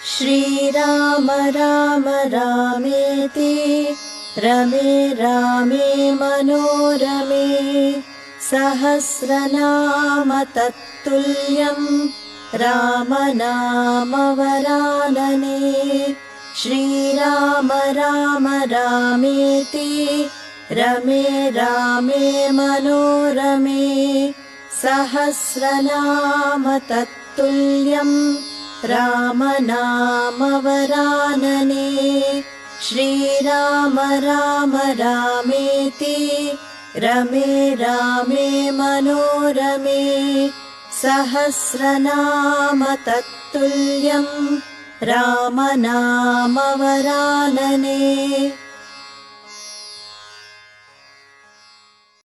श्रीराम राम रामेति रमे रामे मनोरमे सहस्रनाम तत्तुल्यं रामनाम वरानने। श्रीराम राम रामेति रमे रामे मनोरमे सहस्रनाम तत्तुल्यं रामनाम वरानने। श्रीराम राम रामेति रमे रामे मनोरमे सहस्रनाम तत्तुल्यं रामनाम वरानने।